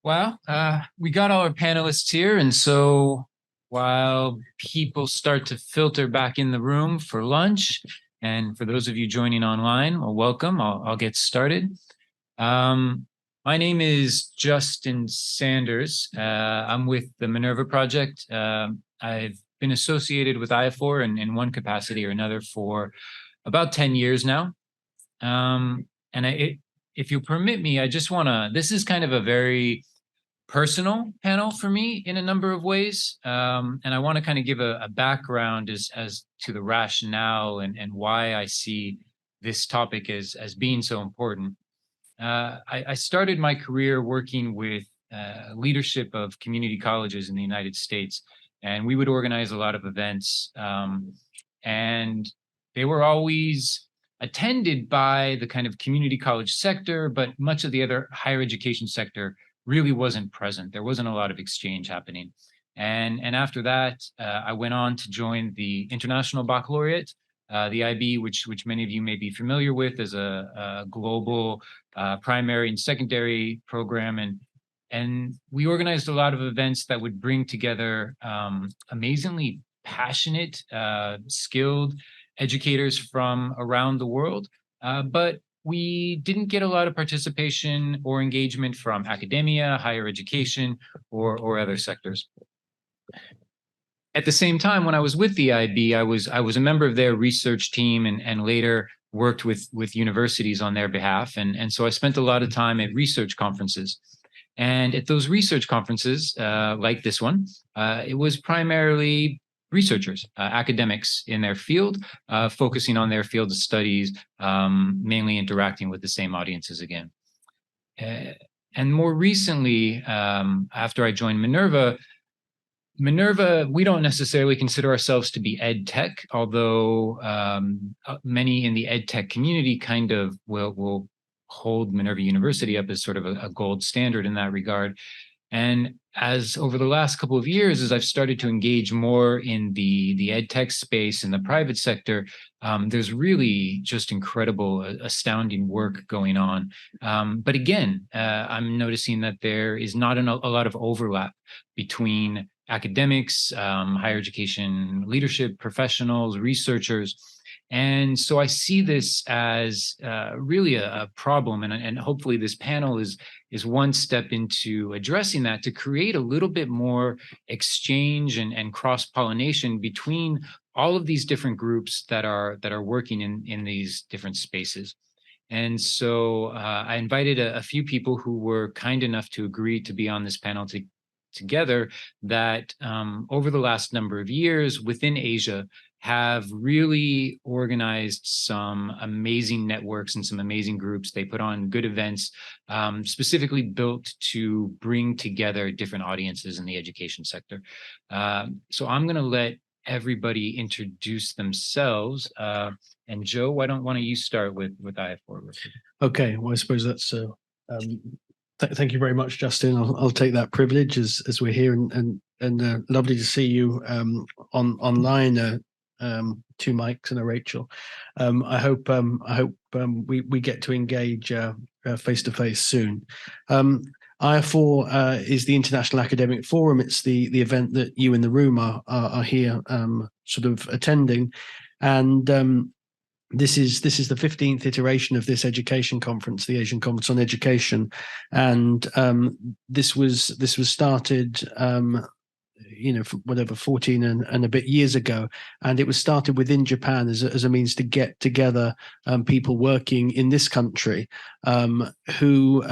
Well, we got all our panelists here, and so while people start to filter back in the room for lunch, and for those of you joining online, well, welcome. I'll get started. My name is Justin Sanders. I'm with the Minerva Project. I've been associated with IAFOR in one capacity or another for about 10 years now. If you permit me, I just want to, this is kind of a very personal panel for me in a number of ways. And I want to kind of give a background as to the rationale and why I see this topic as being so important. I started my career working with leadership of community colleges in the United States, and we would organize a lot of events. And they were always attended by the kind of community college sector, but much of the other higher education sector really wasn't present. There wasn't a lot of exchange happening. And after that, I went on to join the International Baccalaureate, the IB, which many of you may be familiar with as a global primary and secondary program. And we organized a lot of events that would bring together amazingly passionate, skilled educators from around the world, but we didn't get a lot of participation or engagement from academia, higher education, or other sectors. At the same time, when I was with the IB, I was a member of their research team and later worked with universities on their behalf. And so I spent a lot of time at research conferences. And at those research conferences, like this one, it was primarily researchers, academics in their field, focusing on their field of studies, mainly interacting with the same audiences again. And more recently, after I joined Minerva, we don't necessarily consider ourselves to be EdTech, although many in the EdTech community kind of will hold Minerva University up as sort of a gold standard in that regard. And as over the last couple of years, as I've started to engage more in the EdTech space in the private sector, there's really just incredible, astounding work going on. But again, I'm noticing that there is not a lot of overlap between academics, higher education leadership professionals, researchers. And so I see this as really a problem, and hopefully this panel is one step into addressing that, to create a little bit more exchange and cross-pollination between all of these different groups that are working in these different spaces. And so I invited a few people who were kind enough to agree to be on this panel together that over the last number of years within Asia have really organized some amazing networks and some amazing groups. They put on good events, specifically built to bring together different audiences in the education sector. So I'm going to let everybody introduce themselves. And Joe, why don't you start with IAFOR? Okay, well, I suppose that's thank you very much, Justin. I'll take that privilege as we're here, and lovely to see you online. Two mics and a Rachel. I hope we get to engage face to face soon. IAFOR is the International Academic Forum. It's the event that you in the room are here sort of attending, and this is the 15th iteration of this education conference, the Asian Conference on Education, and this was started whatever 14 and a bit years ago, and it was started within Japan as a means to get together people working in this country who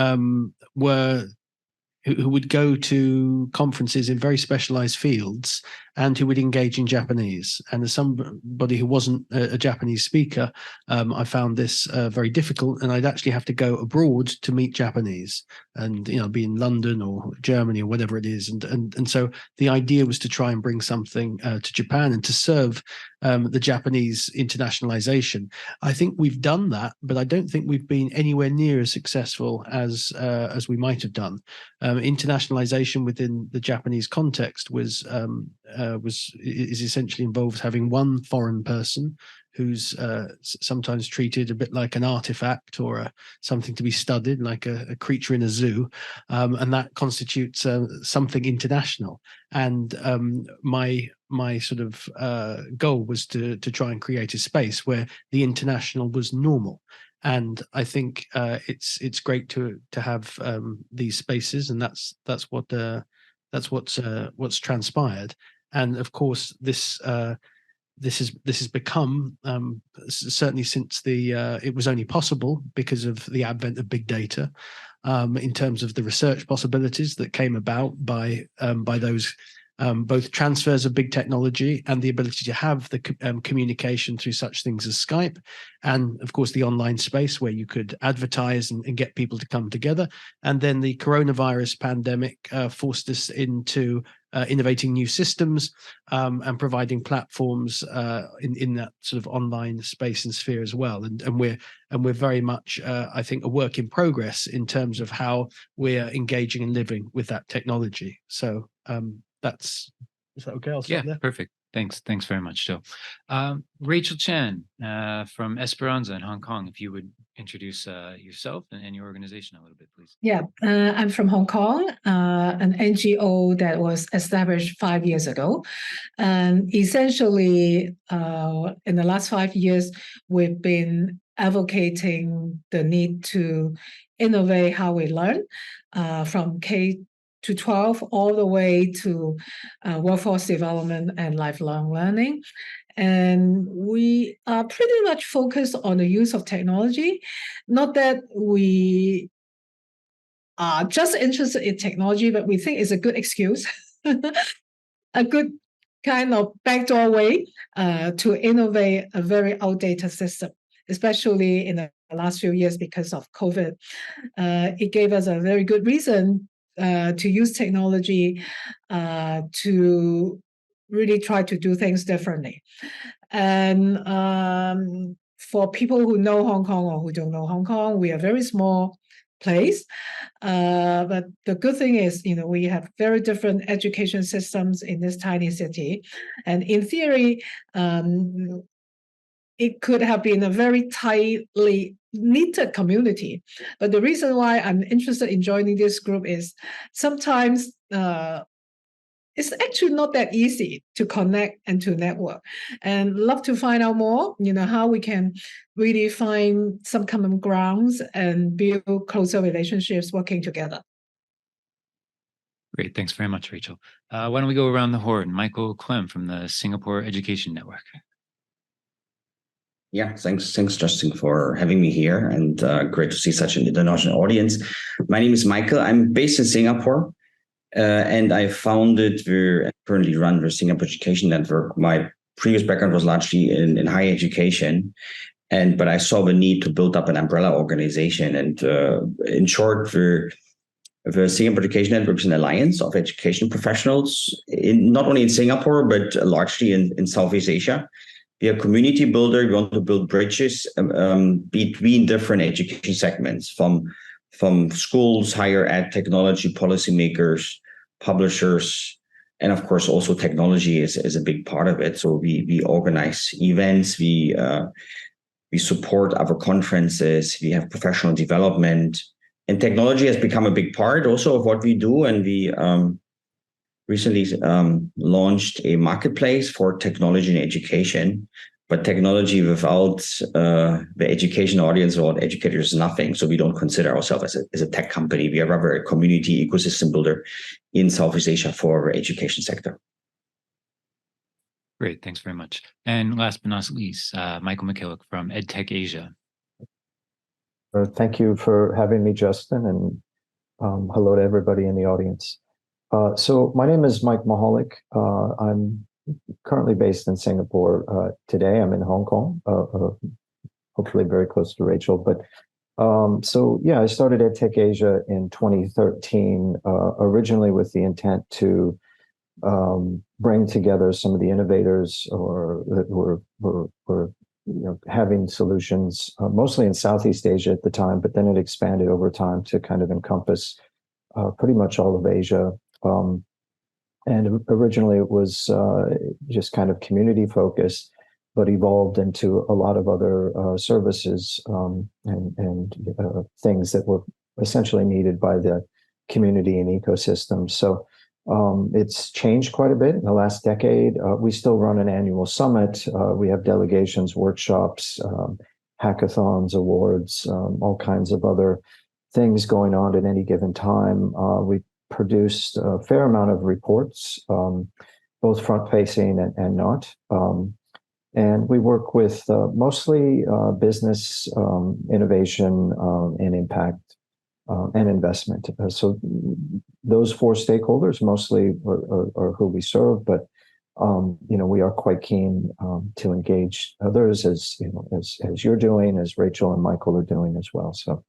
would go to conferences in very specialized fields and who would engage in Japanese. And as somebody who wasn't a Japanese speaker, I found this very difficult, and I'd actually have to go abroad to meet Japanese and, be in London or Germany or whatever it is. And so the idea was to try and bring something to Japan and to serve the Japanese internationalization. I think we've done that, but I don't think we've been anywhere near as successful as we might have done. Internationalization within the Japanese context was is essentially involves having one foreign person who's sometimes treated a bit like an artifact or something to be studied, like a creature in a zoo, and that constitutes something international. And my sort of goal was to try and create a space where the international was normal. And I think it's great to have these spaces, and that's what's transpired. And of course, this has become certainly since it was only possible because of the advent of big data, in terms of the research possibilities that came about by those both transfers of big technology and the ability to have the communication through such things as Skype, and of course the online space where you could advertise and get people to come together. And then the coronavirus pandemic forced us into innovating new systems and providing platforms in that sort of online space and sphere as well. And we're very much, I think, a work in progress in terms of how we're engaging and living with that technology. So is that okay? I'll stop there. Perfect. Thanks very much, Joe. Rachel Chan from Esperanza in Hong Kong, if you would introduce yourself and your organization a little bit, please. Yeah, I'm from Hong Kong, an NGO that was established 5 years ago. And essentially, in the last 5 years, we've been advocating the need to innovate how we learn, from K to 12, all the way to workforce development and lifelong learning. And we are pretty much focused on the use of technology. Not that we are just interested in technology, but we think it's a good excuse, a good kind of backdoor way to innovate a very outdated system, especially in the last few years because of COVID. It gave us a very good reason to use technology to really try to do things differently. And for people who know Hong Kong or who don't know Hong Kong, we are a very small place. But the good thing is, we have very different education systems in this tiny city. And in theory, it could have been a very tightly knitted community. But the reason why I'm interested in joining this group is sometimes it's actually not that easy to connect and to network. And love to find out more, how we can really find some common grounds and build closer relationships working together. Great. Thanks very much, Rachel. Why don't we go around the horn? Michael Klemm from the Singapore Education Network. Yeah, thanks, Justin, for having me here, and great to see such an international audience. My name is Michael. I'm based in Singapore, and I currently run the Singapore Education Network. My previous background was largely in higher education, but I saw the need to build up an umbrella organization. And in short, the Singapore Education Network is an alliance of education professionals, not only in Singapore, but largely in Southeast Asia. We are a community builder. We want to build bridges between different education segments, from schools, higher ed, technology, policymakers, publishers, and of course also technology is a big part of it. So we organize events, we support our conferences, we have professional development, and technology has become a big part also of what we do. And we recently launched a marketplace for technology and education, but technology without the education audience or educators is nothing. So we don't consider ourselves as a tech company. We are rather a community ecosystem builder in Southeast Asia for our education sector. Great, thanks very much. And last but not least, Michael Michalec from EdTech Asia. Thank you for having me, Justin, and hello to everybody in the audience. So my name is Mike Michalec. I'm currently based in Singapore. Today I'm in Hong Kong, hopefully very close to Rachel. But so yeah, I started EdTech Asia in 2013, originally with the intent to bring together some of the innovators that were having solutions, mostly in Southeast Asia at the time, but then it expanded over time to kind of encompass pretty much all of Asia. And originally it was just kind of community focused, but evolved into a lot of other services and things that were essentially needed by the community and ecosystem. So it's changed quite a bit in the last decade. We still run an annual summit. We have delegations, workshops, hackathons, awards, all kinds of other things going on at any given time. We produced a fair amount of reports, both front-facing and not. And we work with mostly business, innovation, and impact and investment. So those four stakeholders mostly are who we serve, but we are quite keen to engage others, as as you're doing, as Rachel and Michael are doing as well. So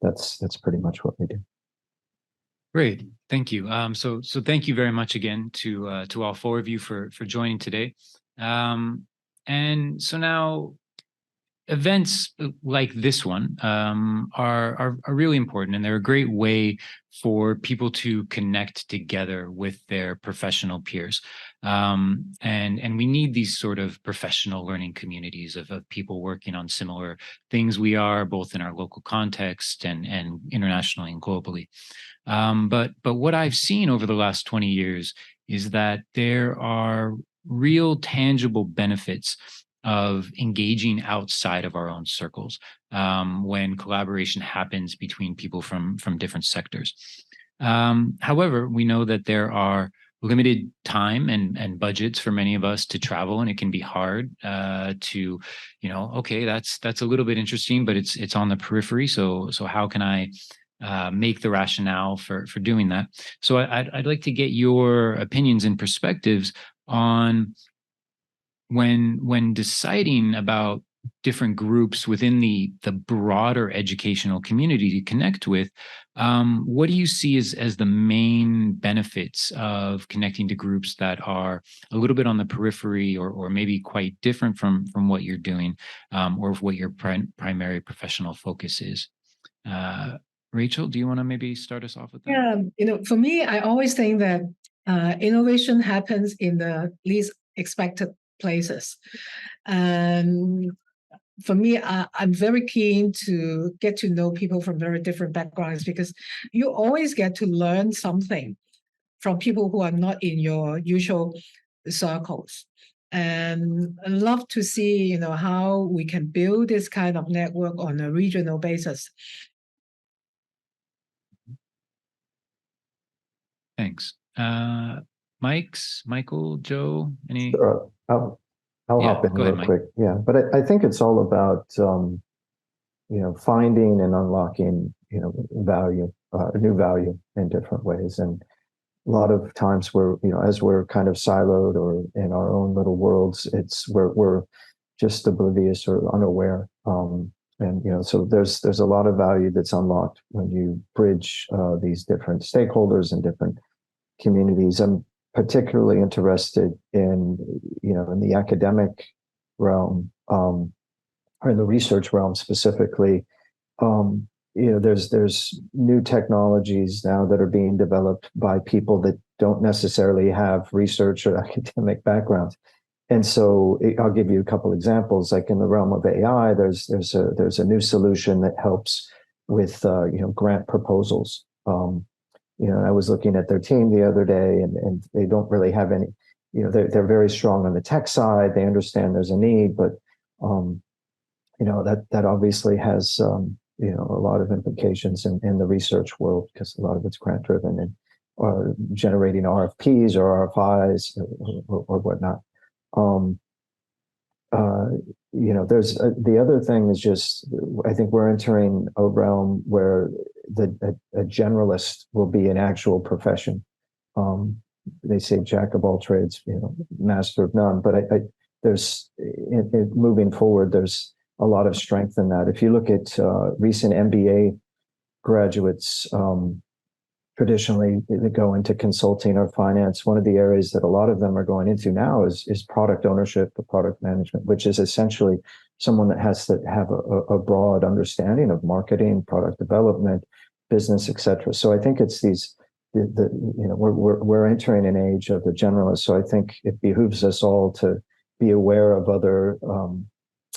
that's pretty much what we do. Great, thank you. So thank you very much again to all four of you for joining today. And so now, events like this one are really important, and they're a great way for people to connect together with their professional peers. And we need these sort of professional learning communities of people working on similar things we are, both in our local context and internationally and globally. But what I've seen over the last 20 years is that there are real tangible benefits of engaging outside of our own circles when collaboration happens between people from different sectors. However, we know that there are limited time and budgets for many of us to travel, and it can be hard to, okay, that's a little bit interesting, but it's on the periphery. So how can I make the rationale for doing that? So I'd like to get your opinions and perspectives on when deciding about different groups within the broader educational community to connect with. What do you see as the main benefits of connecting to groups that are a little bit on the periphery, or maybe quite different from what you're doing, or what your primary professional focus is? Rachel, do you want to maybe start us off with that? Yeah, for me, I always think that innovation happens in the least expected places. And for me, I'm very keen to get to know people from very different backgrounds, because you always get to learn something from people who are not in your usual circles. And I love to see, how we can build this kind of network on a regional basis. Thanks. Michael, Joe, any? Sure. I'll hop in real quick. Yeah, but I think it's all about finding and unlocking value, new value in different ways. And a lot of times we're as we're kind of siloed or in our own little worlds, we're just oblivious or unaware. And so there's a lot of value that's unlocked when you bridge these different stakeholders and different communities. I'm particularly interested in the academic realm, or in the research realm specifically. There's new technologies now that are being developed by people that don't necessarily have research or academic backgrounds. And so I'll give you a couple examples. Like in the realm of AI, there's a new solution that helps with grant proposals. I was looking at their team the other day, and they don't really have any. They're very strong on the tech side. They understand there's a need, but that obviously has a lot of implications in the research world, because a lot of it's grant driven and generating RFPs or RFIs or whatnot. There's the other thing is just, I think we're entering a realm where a generalist will be an actual profession. They say jack of all trades, master of none. But there's moving forward, there's a lot of strength in that. If you look at recent MBA graduates, traditionally they go into consulting or finance. One of the areas that a lot of them are going into now is product ownership or product management, which is essentially someone that has to have a broad understanding of marketing, product development, business, etc. So I think it's these we're entering an age of the generalists. So I think it behooves us all to be aware of other,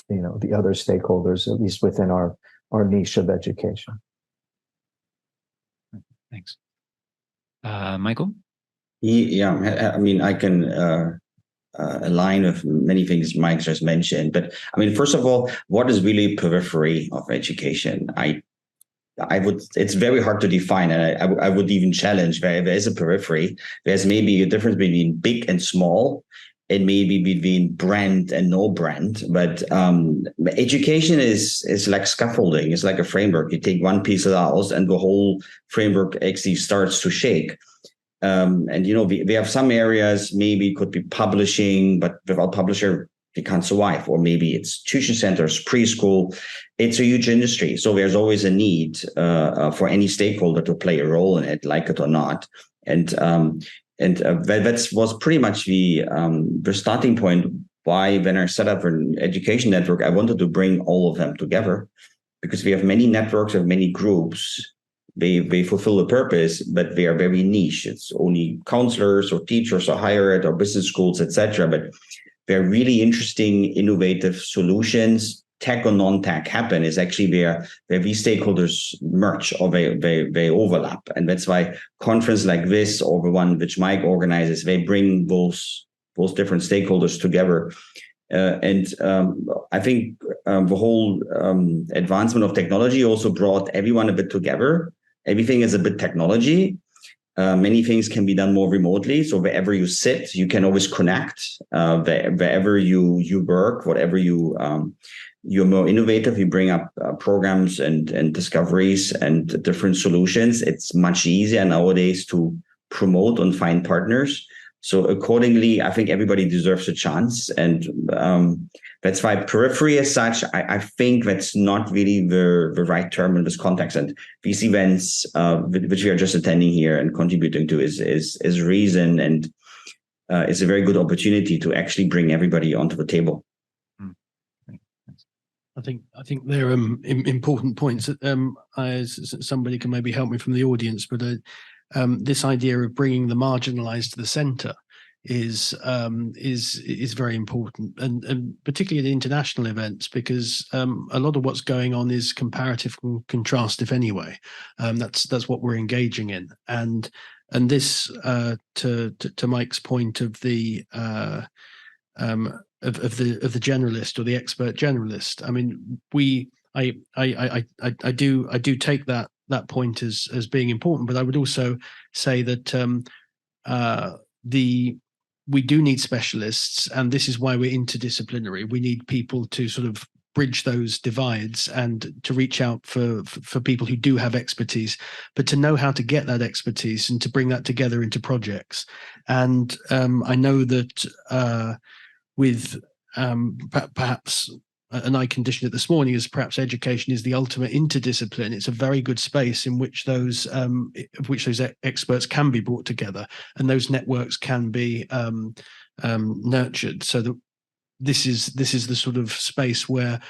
the other stakeholders, at least within our niche of education. Thanks. Michael? Yeah, I mean, I can align with many things Mike just mentioned, but I mean, first of all, what is really periphery of education? It's very hard to define, and I would even challenge there is a periphery. There's maybe a difference between big and small, and maybe between brand and no brand. But education is like scaffolding. It's like a framework. You take one piece out, and the whole framework actually starts to shake. And we have some areas, maybe it could be publishing, but without publisher, they can't survive. Or maybe it's tuition centers, preschool. It's a huge industry. So there's always a need for any stakeholder to play a role in it, like it or not. And that was pretty much the starting point why, when I set up an education network, I wanted to bring all of them together, because we have many networks of many groups. They fulfill a purpose, but they are very niche. It's only counselors or teachers or higher ed or business schools, etc. But they're really interesting, innovative solutions. Tech or non-tech happen is actually where these stakeholders merge or they overlap. And that's why conference like this, or the one which Mike organizes, they bring those different stakeholders together. I think the whole advancement of technology also brought everyone a bit together. Everything is a bit technology. Many things can be done more remotely. So wherever you sit, you can always connect. Wherever you work, whatever you're more innovative, you bring up programs and discoveries and different solutions. It's much easier nowadays to promote and find partners. So accordingly, I think everybody deserves a chance. And that's why periphery as such, I think that's not really the right term in this context. And these events, which we are just attending here and contributing to, is reason, and it's a very good opportunity to actually bring everybody onto the table. I think they're important points. Somebody can maybe help me from the audience, but this idea of bringing the marginalized to the center is very important, and particularly at international events, because a lot of what's going on is comparative and contrastive anyway. That's what we're engaging in, and this to Mike's point of the generalist or the expert generalist. I mean, I do take that point as being important, but I would also say that we do need specialists, and this is why we're interdisciplinary. We need people to sort of bridge those divides and to reach out for people who do have expertise, but to know how to get that expertise and to bring that together into projects. And I know that with perhaps, and I conditioned it this morning as perhaps education is the ultimate interdiscipline. It's a very good space in which those experts can be brought together, and those networks can be nurtured. So that this is the sort of space where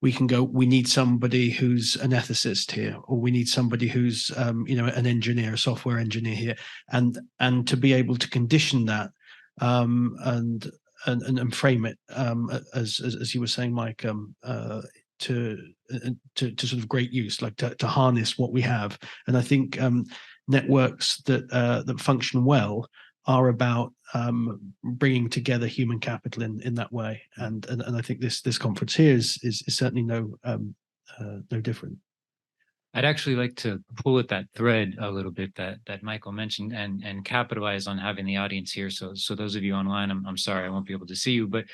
we can go, we need somebody who's an ethicist here, or we need somebody who's an engineer, a software engineer here, and to be able to condition that and frame it as you were saying, Mike, to sort of great use, like to harness what we have. And I think networks that function well are about bringing together human capital in that way. And I think this conference here is certainly no different. I'd actually like to pull at that thread a little bit that Michael mentioned and capitalize on having the audience here. So those of you online, I'm sorry I won't be able to see you, but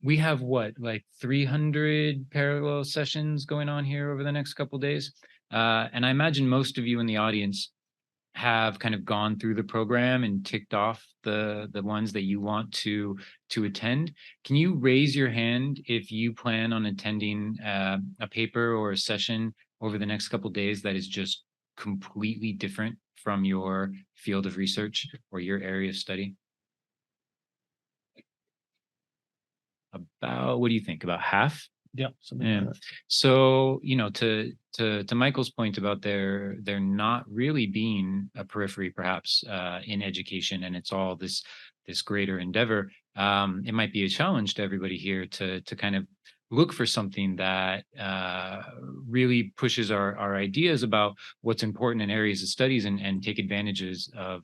we have like 300 parallel sessions going on here over the next couple of days. And I imagine most of you in the audience have kind of gone through the program and ticked off the ones that you want to attend. Can you raise your hand if you plan on attending a paper or a session over the next couple of days that is just completely different from your field of research or your area of study? About, what do you think, about half? Yeah. Something Yeah. like that. So, to Michael's point about there not really being a periphery, perhaps, in education, and it's all this greater endeavor. It might be a challenge to everybody here to kind of look for something that really pushes our ideas about what's important in areas of studies, and take advantages of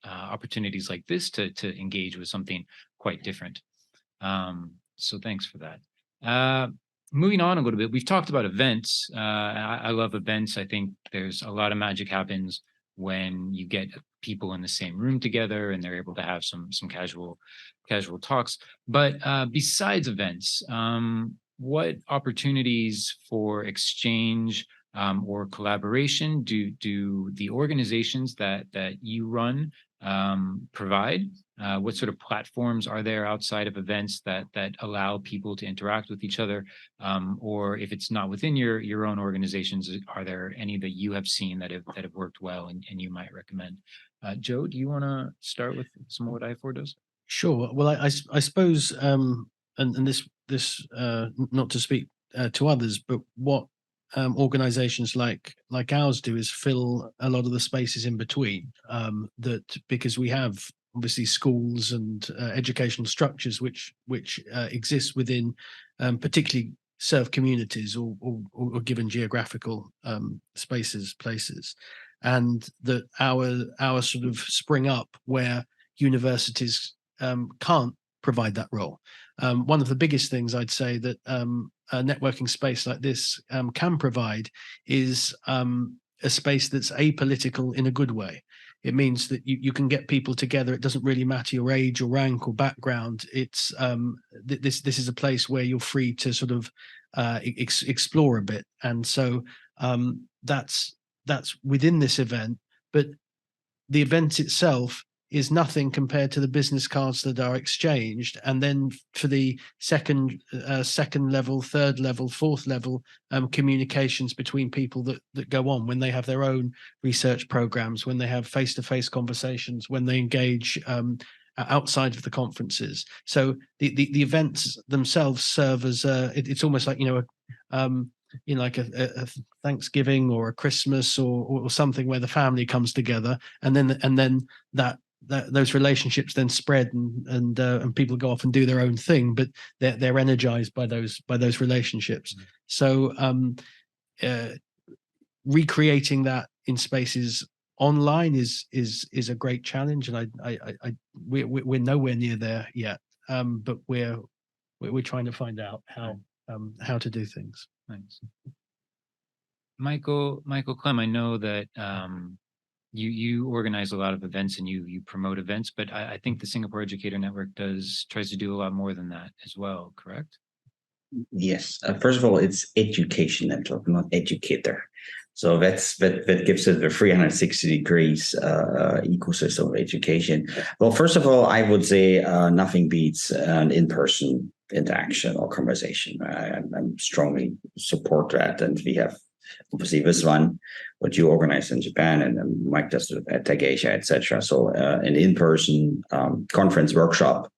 opportunities like this to engage with something quite different. So thanks for that. Moving on a little bit, we've talked about events. I love events. I think there's a lot of magic happens when you get people in the same room together and they're able to have some casual talks. But besides events, what opportunities for exchange or collaboration do the organizations that you run provide? What sort of platforms are there outside of events that allow people to interact with each other? Or if it's not within your own organizations, are there any that you have seen that have worked well and you might recommend? Joe, do you want to start with some of what IAFOR does? Sure. Well, I suppose, and this not to speak to others, but what organizations like ours do is fill a lot of the spaces in between. That because we have obviously schools and educational structures which exist within particularly served communities or given geographical places, and that our sort of spring up where universities can't provide that role. One of the biggest things I'd say that a networking space like this can provide is a space that's apolitical in a good way. It means that you can get people together. It doesn't really matter your age or rank or background. It's this is a place where you're free to sort of explore a bit, and so that's within this event. But the event itself is nothing compared to the business cards that are exchanged, and then for the second level, third level, fourth level communications between people that go on when they have their own research programs, when they have face-to-face conversations, when they engage outside of the conferences. So the events themselves serve as it's almost like like a Thanksgiving or a Christmas or something where the family comes together, and then that those relationships then spread and people go off and do their own thing, but they're energized by those relationships. So recreating that in spaces online is a great challenge, and we're nowhere near there yet. But we're trying to find out how to do things. Thanks. Michael Klemm, I know that you organize a lot of events and you promote events, but I think the Singapore Educator Network tries to do a lot more than that as well, correct? Yes. First of all, it's education network, not educator. So that gives it the 360 degrees ecosystem of education. Well, first of all, I would say nothing beats an in-person interaction or conversation. I strongly support that, and we have obviously this one, what you organize in Japan, and Mike does at EdTech Asia, etc. So an in-person conference workshop,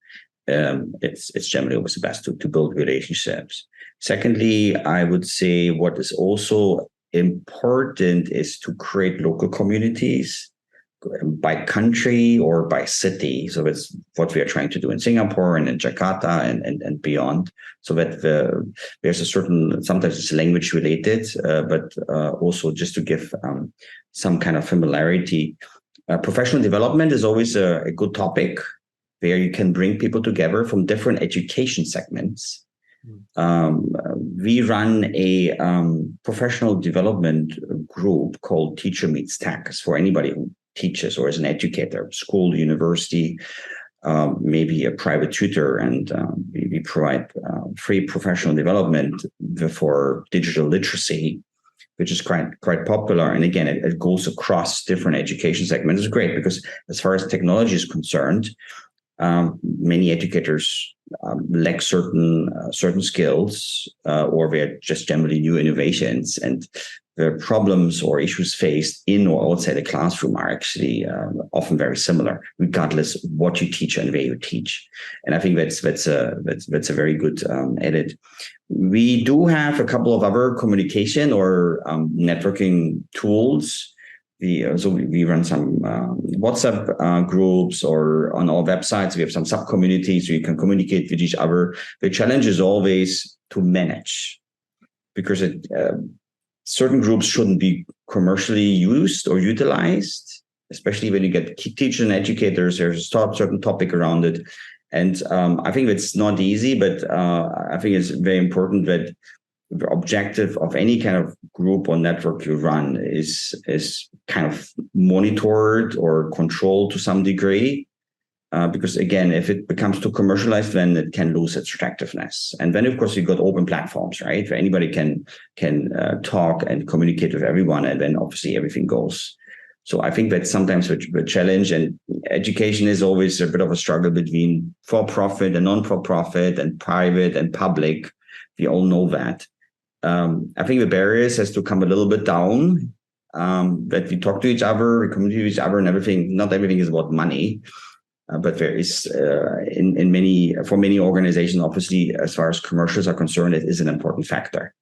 it's generally always the best to build relationships. Secondly, I would say what is also important is to create local communities by country or by city. So it's what we are trying to do in Singapore and in Jakarta and beyond. So that there's a certain, sometimes it's language related, but also just to give some kind of familiarity. Professional development is always a good topic where you can bring people together from different education segments. We run a professional development group called Teacher Meets Tax for anybody who teaches or is an educator, school, university, maybe a private tutor, and we provide free professional development for digital literacy, which is quite popular. And again, it goes across different education segments. It's great because as far as technology is concerned, many educators lack certain skills, or they're just generally new innovations, and the problems or issues faced in or outside the classroom are actually often very similar, regardless what you teach and where you teach. And I think that's a very good edit. We do have a couple of other communication or networking tools. We run some WhatsApp groups, or on our websites we have some sub communities where you can communicate with each other. The challenge is always to manage, because certain groups shouldn't be commercially used or utilized, especially when you get teachers and educators. There's a certain topic around it. And I think it's not easy, but I think it's very important that the objective of any kind of group or network you run is kind of monitored or controlled to some degree. Because again, if it becomes too commercialized, then it can lose its attractiveness. And then, of course, you've got open platforms, right, where anybody can talk and communicate with everyone, and then obviously everything goes. So I think that's sometimes the challenge, and education is always a bit of a struggle between for-profit and non-for-profit and private and public. We all know that. I think the barriers has to come a little bit down, that we talk to each other, we communicate with each other, and everything. Not everything is about money. But there is, for many organizations, obviously, as far as commercials are concerned, it is an important factor.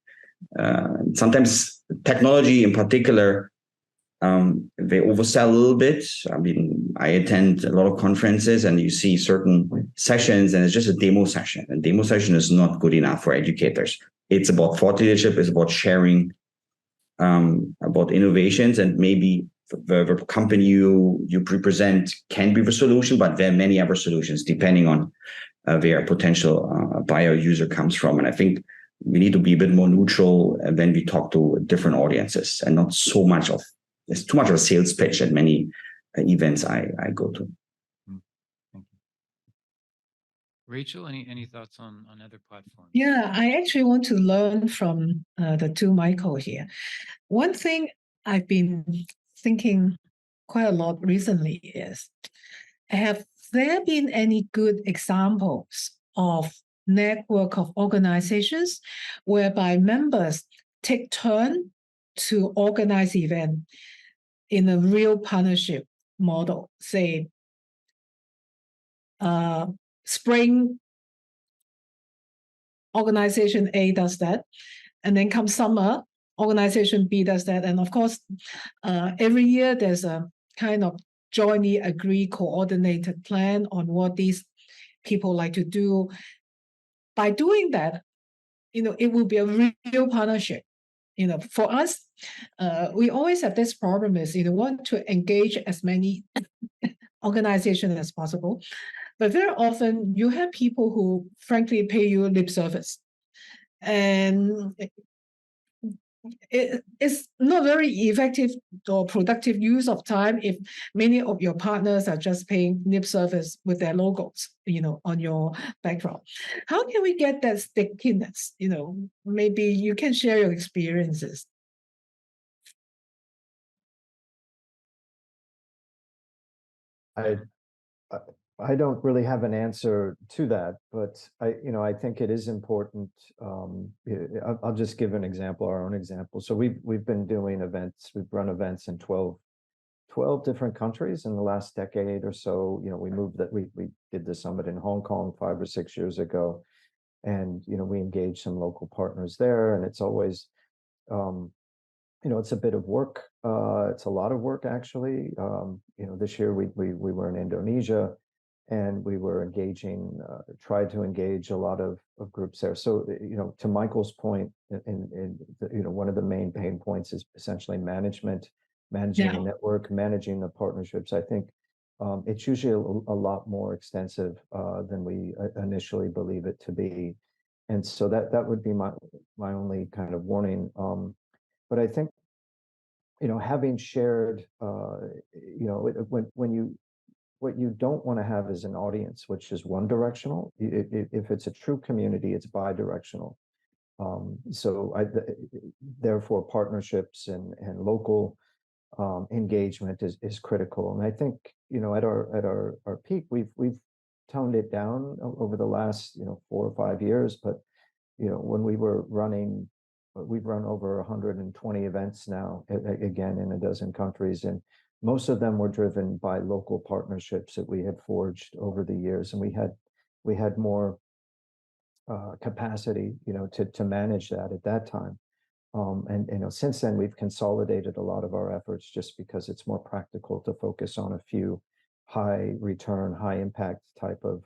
Sometimes technology in particular, they oversell a little bit. I mean, I attend a lot of conferences and you see certain sessions and it's just a demo session. And demo session is not good enough for educators. It's about thought leadership, it's about sharing, about innovations, and maybe the company you represent can be the solution, but there are many other solutions depending on where a potential buyer user comes from. And I think we need to be a bit more neutral when we talk to different audiences, and not so much of, there's too much of a sales pitch at many events I go to. Thank you. Rachel, any thoughts on other platforms? Yeah, I actually want to learn from the two Michael here. One thing I've been thinking quite a lot recently is, have there been any good examples of network of organizations whereby members take turn to organize event in a real partnership model? Say, spring, organization A does that, and then come summer, organization B does that. And of course, every year there's a kind of jointly agreed, coordinated plan on what these people like to do. By doing that, it will be a real partnership. For us, we always have this problem is, want to engage as many organizations as possible. But very often you have people who frankly pay you lip service. And it's not very effective or productive use of time if many of your partners are just paying lip service with their logos, on your background. How can we get that stickiness? Maybe you can share your experiences. I don't really have an answer to that, but I think it is important. I'll just give an example, our own example. So we've been doing events. We've run events in 12 different countries in the last decade or so. We moved that. We did the summit in Hong Kong 5 or 6 years ago, and we engaged some local partners there. And it's always, it's a bit of work. It's a lot of work, actually. This year we were in Indonesia, and we were tried to engage a lot of groups there. So, to Michael's point, one of the main pain points is essentially managing the network, managing the partnerships. I think it's usually a lot more extensive than we initially believe it to be. And so that would be my only kind of warning. But I think, having shared, what you don't want to have is an audience which is one directional. If it's a true community, it's bi-directional. Therefore, partnerships and local engagement is critical. And I think, at our peak, we've toned it down over the last 4 or 5 years. But when we were running we've run over 120 events now, again, in a dozen countries. And most of them were driven by local partnerships that we had forged over the years. And we had more capacity, to manage that at that time. And since then we've consolidated a lot of our efforts just because it's more practical to focus on a few high return, high impact type of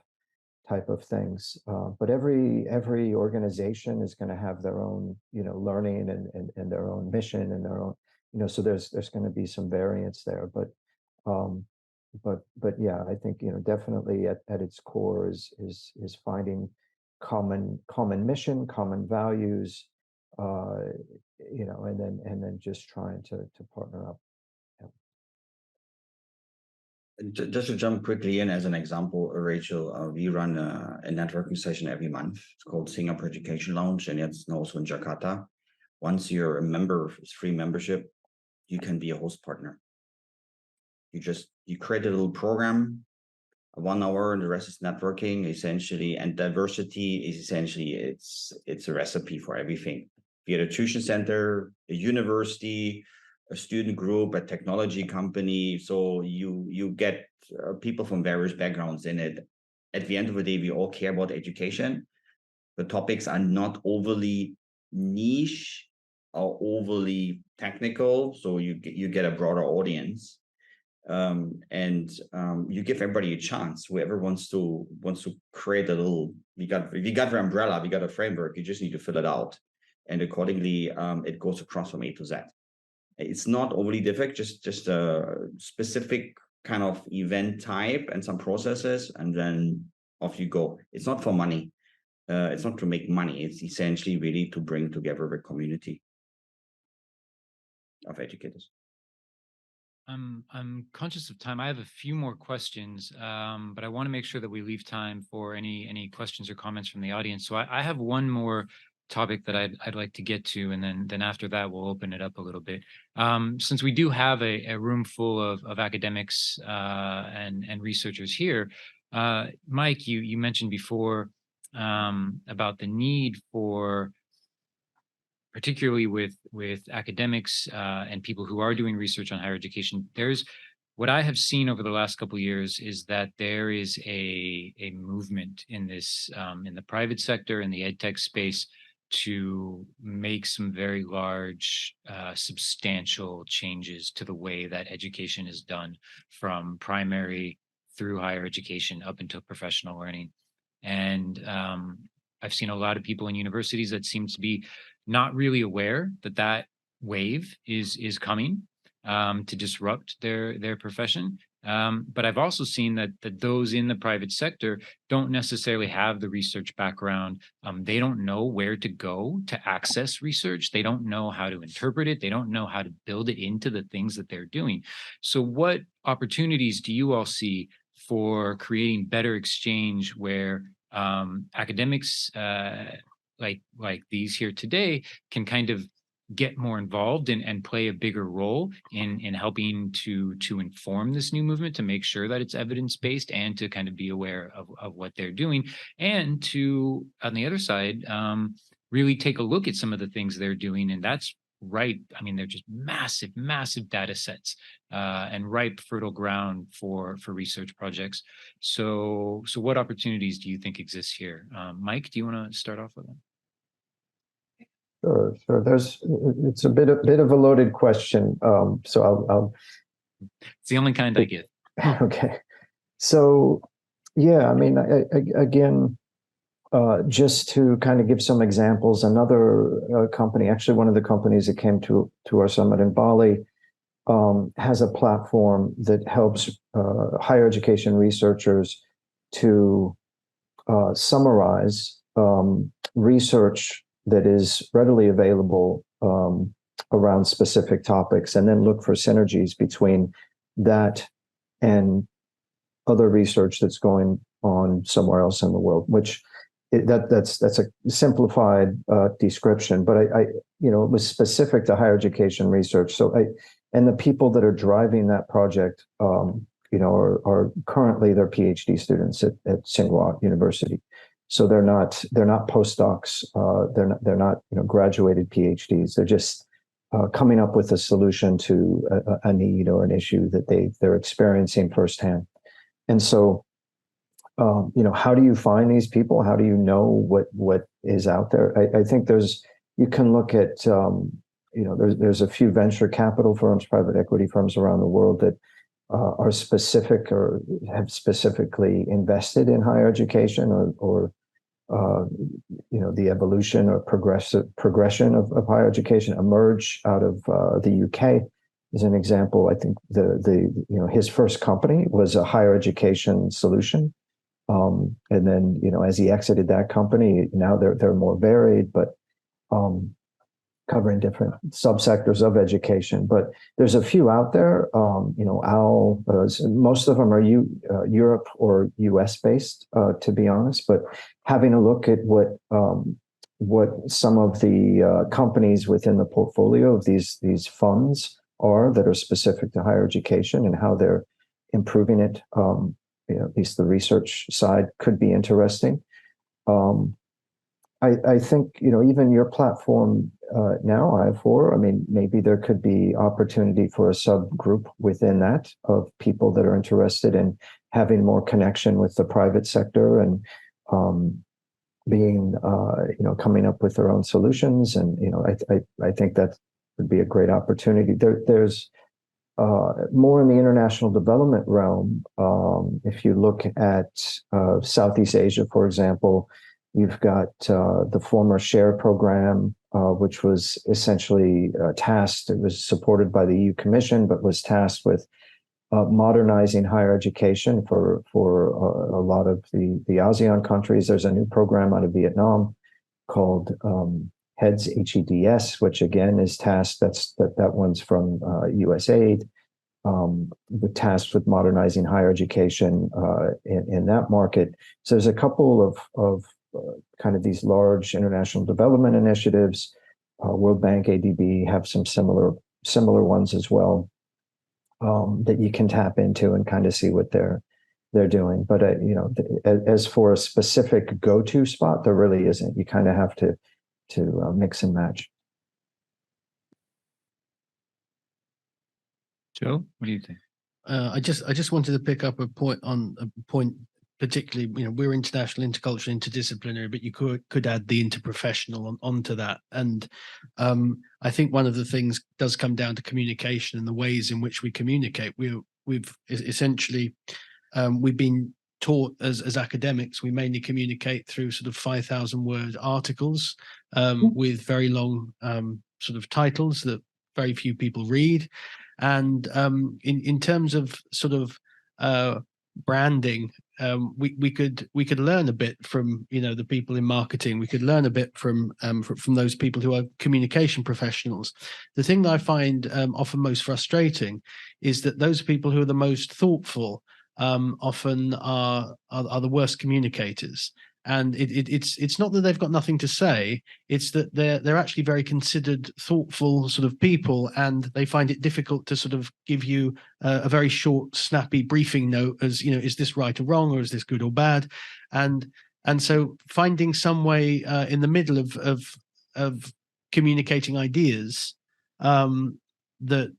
things. But every organization is going to have their own, learning and their own mission and their own, so there's going to be some variance there. But yeah, I think, definitely at its core is finding common mission, common values, and then just trying to partner up. Just to jump quickly in as an example, Rachel, we run a networking session every month. It's called Singapore Education Lounge, and it's also in Jakarta. Once you're a member, it's free membership, you can be a host partner. You create a little program, 1 hour, and the rest is networking essentially, and diversity is essentially it's a recipe for everything. Be it a tuition center, a university, a student group, a technology company. So you get people from various backgrounds in it. At the end of the day, we all care about education. The topics are not overly niche or overly technical, so you get a broader audience. You give everybody a chance. Whoever wants to create a little, we got the umbrella, we got a framework. You just need to fill it out, and accordingly, it goes across from A to Z. It's not overly difficult, just a specific kind of event type and some processes, and then off you go. It's not for money. It's not to make money. It's essentially really to bring together a community of educators. I'm conscious of time. I have a few more questions, but I want to make sure that we leave time for any questions or comments from the audience. So I have one more topic that I'd like to get to, and then after that we'll open it up a little bit. Since we do have a room full of academics and researchers here, Mike, you mentioned before about the need for, particularly with academics and people who are doing research on higher education, what I have seen over the last couple of years is that there is a movement in this in the private sector, in the EdTech space, to make some very large, substantial changes to the way that education is done, from primary through higher education up into professional learning. And I've seen a lot of people in universities that seem to be not really aware that wave is coming to disrupt their profession. But I've also seen that those in the private sector don't necessarily have the research background. They don't know where to go to access research. They don't know how to interpret it. They don't know how to build it into the things that they're doing. So what opportunities do you all see for creating better exchange where academics like these here today can kind of get more involved and play a bigger role in helping to inform this new movement, to make sure that it's evidence-based, and to kind of be aware of what they're doing, and to, on the other side, really take a look at some of the things they're doing. And that's right. I mean, they're just massive data sets and ripe, fertile ground for research projects. So what opportunities do you think exist here? Mike, do you want to start off with that? Sure. It's a bit of a loaded question. So I'll. It's the only kind I get. Okay. So, yeah, I mean, again, just to kind of give some examples, another company, actually one of the companies that came to our summit in Bali, has a platform that helps higher education researchers to summarize research that is readily available around specific topics, and then look for synergies between that and other research that's going on somewhere else in the world, which that's a simplified description, but it was specific to higher education research. So and the people that are driving that project, are currently their PhD students at Tsinghua University. So they're not postdocs. They're not graduated PhDs. They're just coming up with a solution to a need or an issue that they're experiencing firsthand. And so, how do you find these people? How do you know what is out there? I think you can look at, there's a few venture capital firms, private equity firms around the world that are specific or have specifically invested in higher education or the evolution or progression of higher education. Emerge out of the UK is an example. I think his first company was a higher education solution. And then, as he exited that company, now they're more varied, but covering different subsectors of education. But there's a few out there. Most of them are Europe or US based, to be honest. But having a look at what some of the companies within the portfolio of these funds are that are specific to higher education and how they're improving it. At least the research side could be interesting. I think, even your platform now, IAFOR, maybe there could be opportunity for a subgroup within that of people that are interested in having more connection with the private sector and being, coming up with their own solutions. And, I think that would be a great opportunity. There's more in the international development realm. If you look at Southeast Asia, for example, you've got the former SHARE program, which was essentially tasked. It was supported by the EU Commission, but was tasked with modernizing higher education for a lot of the ASEAN countries. There's a new program out of Vietnam called HEDS, HEDS, which again is tasked. That one's from USAID. The tasked with modernizing higher education in that market. So there's a couple of kind of these large international development initiatives. World Bank, ADB have some similar ones as well that you can tap into and kind of see what they're doing. But as for a specific go-to spot, there really isn't. You kind of have to mix and match. Joe, what do you think? I just wanted to pick up a point, particularly, we're international, intercultural, interdisciplinary, but you could add the interprofessional onto that. And I think one of the things does come down to communication and the ways in which we communicate. We've essentially we've been taught as academics, we mainly communicate through sort of 5,000 word articles with very long sort of titles that very few people read. And in terms of sort of branding, we could learn a bit from the people in marketing. We could learn a bit from those people who are communication professionals. The thing that I find often most frustrating is that those people who are the most thoughtful often are the worst communicators. And it's not that they've got nothing to say, it's that they're actually very considered, thoughtful sort of people, and they find it difficult to sort of give you a very short, snappy briefing note as, is this right or wrong, or is this good or bad? And so finding some way in the middle of communicating ideas that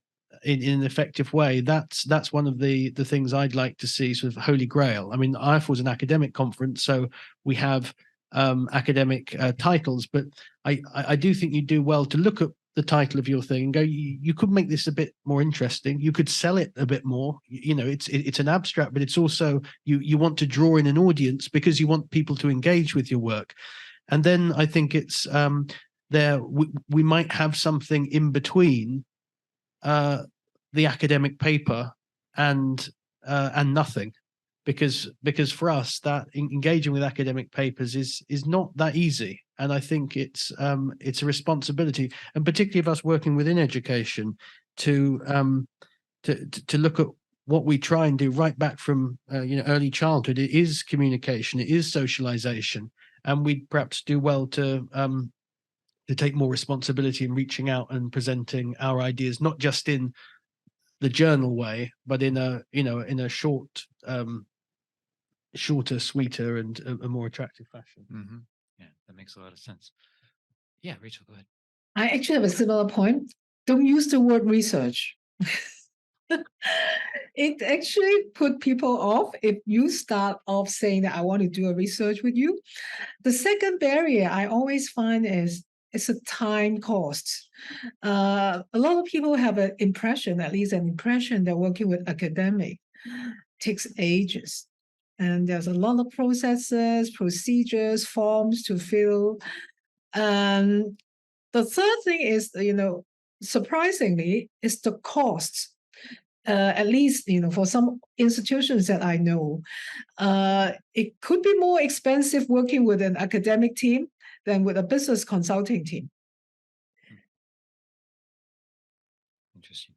in an effective way, that's one of the things I'd like to see, sort of holy grail. I mean, IAFOR is an academic conference, so we have academic titles, but I do think you do well to look at the title of your thing and go, you could make this a bit more interesting. You could sell it a bit more. It's an abstract, but it's also you want to draw in an audience because you want people to engage with your work. And then I think it's we might have something in between the academic paper and nothing, because for us that engaging with academic papers is not that easy, and I think it's a responsibility, and particularly of us working within education, to look at what we try and do right back from early childhood. It is communication, it is socialization, and we perhaps do well to take more responsibility in reaching out and presenting our ideas, not just in the journal way, but in a short shorter, sweeter, and a more attractive fashion. Yeah, that makes a lot of sense. Yeah, Rachel, go ahead. I actually have a similar point. Don't use the word research. It actually put people off if you start off saying that I want to do a research with you. The second barrier I always find is it's a time cost. A lot of people have an impression, at least an impression, that working with academic takes ages. And there's a lot of processes, procedures, forms to fill. The third thing is, surprisingly, is the cost. At least, for some institutions that I know, it could be more expensive working with an academic team than with a business consulting team. Interesting.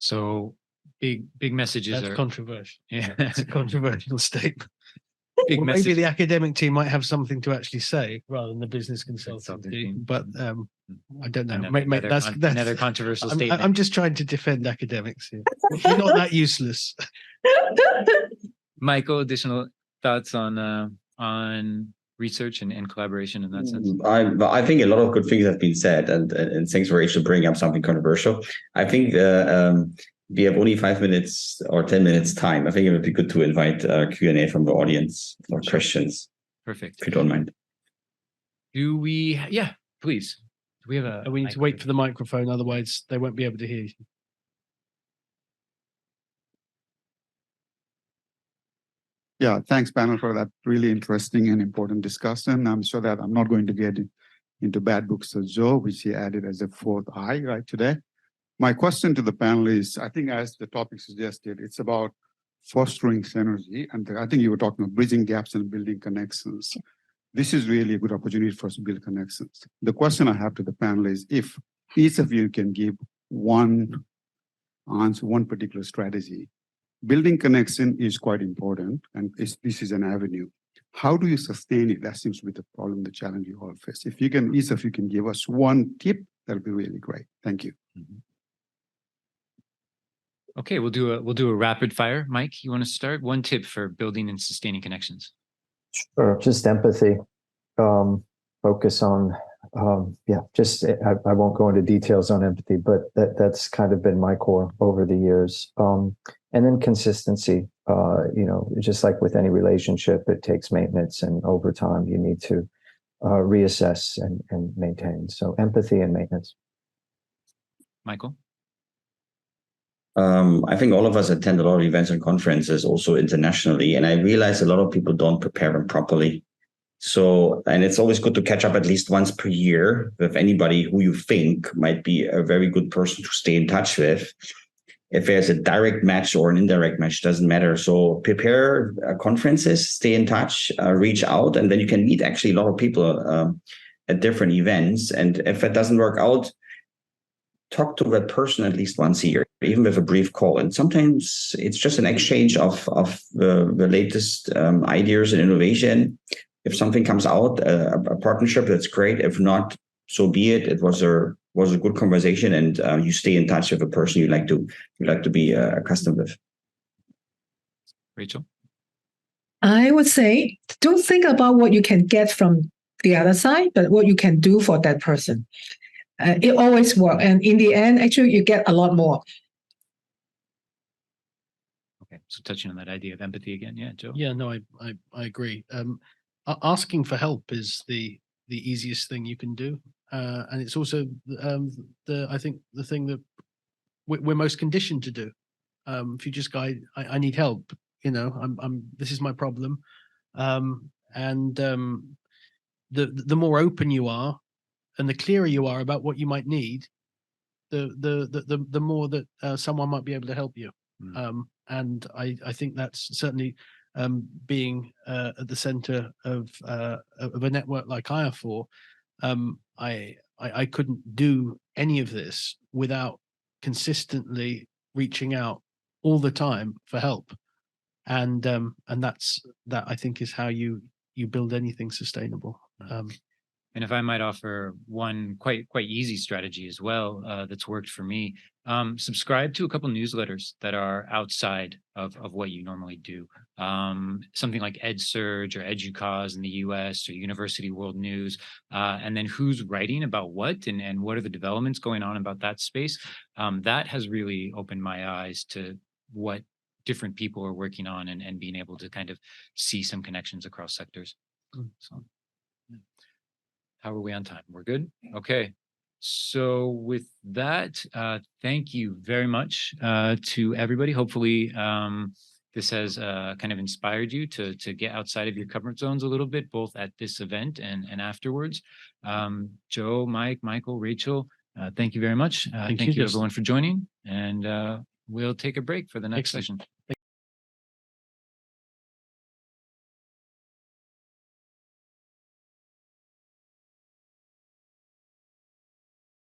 So big messages That's are controversial. Yeah, It's a controversial statement. big Well, message. maybe the academic team might have something to actually say rather than the business consulting team. team. But I don't know. Another, That's another controversial I'm, statement. I'm just trying to defend academics here. We're not that useless. Michael, additional thoughts on research and collaboration in that sense? I think a lot of good things have been said, and thanks for Rachel bringing up something controversial. I think we have only 5 minutes or 10 minutes time. I think it would be good to invite Q&A from the audience or questions. Perfect. If you don't mind. Do we? Yeah, please. Do we have a? We need to wait for the microphone, otherwise they won't be able to hear you. Yeah, thanks, panel, for that really interesting and important discussion. I'm sure that I'm not going to get into bad books of Joe, which he added as a fourth eye right today. My question to the panel is, I think as the topic suggested, it's about fostering synergy. And I think you were talking about bridging gaps and building connections. This is really a good opportunity for us to build connections. The question I have to the panel is, if each of you can give one answer, one particular strategy. Building connection is quite important, and this is an avenue. How do you sustain it? That seems to be the problem, the challenge you all face. If you can, each of you can give us one tip, that'll be really great. Thank you. Okay, we'll do a rapid fire. Mike, you want to start? One tip for building and sustaining connections. Sure, just empathy. Focus on, I won't go into details on empathy, but that's kind of been my core over the years. And then consistency, just like with any relationship, it takes maintenance, and over time you need to reassess and maintain. So empathy and maintenance. Michael? I think all of us attend a lot of events and conferences also internationally, and I realize a lot of people don't prepare them properly. So, and it's always good to catch up at least once per year with anybody who you think might be a very good person to stay in touch with. If there's a direct match or an indirect match, doesn't matter. So prepare conferences, stay in touch, reach out, and then you can meet actually a lot of people at different events. And if it doesn't work out, talk to that person at least once a year, even with a brief call. And sometimes it's just an exchange of the latest ideas and innovation. If something comes out, a partnership, that's great. If not, so be it. It was a good conversation, and you stay in touch with a person you like to be accustomed with. Rachel? I would say, don't think about what you can get from the other side, but what you can do for that person. It always works. And in the end, actually, you get a lot more. Okay, so touching on that idea of empathy again. Yeah, Joe? Yeah, no, I agree. Asking for help is the easiest thing you can do. And it's also I think the thing that we're most conditioned to do. If you just go, I need help, this is my problem. And the more open you are and the clearer you are about what you might need, the more that someone might be able to help you. And I think that's certainly being at the center of a network like IAFOR. I couldn't do any of this without consistently reaching out all the time for help, and that I think is how you build anything sustainable. And if I might offer one quite easy strategy as well, that's worked for me, Subscribe to a couple newsletters that are outside of what you normally do. Something like EdSurge or EduCause in the US or University World News, and then who's writing about what and what are the developments going on about that space. That has really opened my eyes to what different people are working on and being able to kind of see some connections across sectors. So, yeah. How are we on time? We're good? Okay. So with that, thank you very much to everybody. Hopefully this has kind of inspired you to get outside of your comfort zones a little bit, both at this event and afterwards. Joe, Mike, Michael, Rachel, thank you very much. Thank you Justin. everyone for joining, and we'll take a break for the next session.